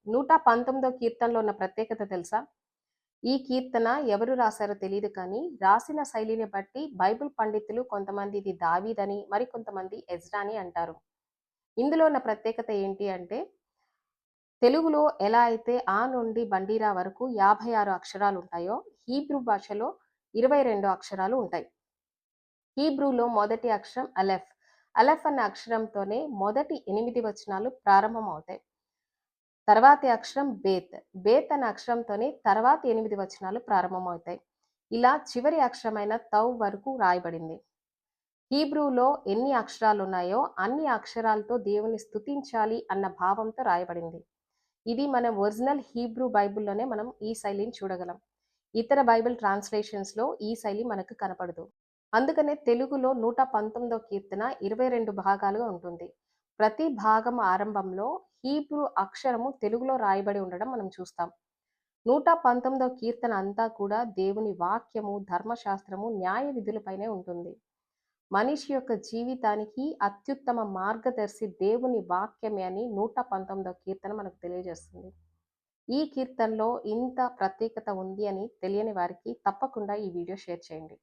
119వ కీర్తనలో ఉన్న ప్రత్యేకత తెలుసా? ఈ కీర్తన ఎవరు రాసారో తెలీదు కానీ, రాసిన శైలిని బట్టి బైబిల్ పండితులు కొంతమంది ఇది దావీదని, మరికొంతమంది ఎజ్రా అని అంటారు. ఇందులో ఉన్న ప్రత్యేకత ఏంటి అంటే, తెలుగులో ఎలా అయితే ఆ నుండి బండిరా వరకు 56 అక్షరాలుంటాయో, హీబ్రూ భాషలో 22 అక్షరాలు ఉంటాయి. హీబ్రూలో మొదటి అక్షరం అలెఫ్. అలెఫ్ అనే అక్షరంతోనే మొదటి 8 వచనాలు ప్రారంభమవుతాయి. తర్వాతి అక్షరం బేత్. బేత్ అనే అక్షరంతోనే తర్వాతి 8 వచనాలు ప్రారంభమవుతాయి. ఇలా చివరి అక్షరమైన తౌ వరకు రాయబడింది. హీబ్రూలో ఎన్ని అక్షరాలున్నాయో అన్ని అక్షరాలతో దేవుని స్తుతించాలి అన్న భావంతో రాయబడింది. ఇది మన ఒరిజినల్ హీబ్రూ బైబిల్‌లోనే మనం ఈ శైలిని చూడగలం. ఇతర బైబిల్ ట్రాన్స్‌లేషన్స్‌లో ఈ శైలి మనకు కనపడదు. అందుకనే తెలుగులో 119వ కీర్తన 22 భాగాలుగా ఉంటుంది. ప్రతి భాగం ఆరంభంలో హీబ్రూ అక్షరము తెలుగులో రాయబడి ఉండడం మనం చూస్తాం. 119వ కీర్తన అంతా కూడా దేవుని వాక్యము, ధర్మశాస్త్రము, న్యాయ విధులపైనే ఉంటుంది. మనిషి యొక్క జీవితానికి అత్యుత్తమ మార్గదర్శి దేవుని వాక్యమే అని 119వ కీర్తన మనకు తెలియజేస్తుంది. ఈ కీర్తనలో ఇంత ప్రత్యేకత ఉంది అని తెలియని వారికి తప్పకుండా ఈ వీడియో షేర్ చేయండి.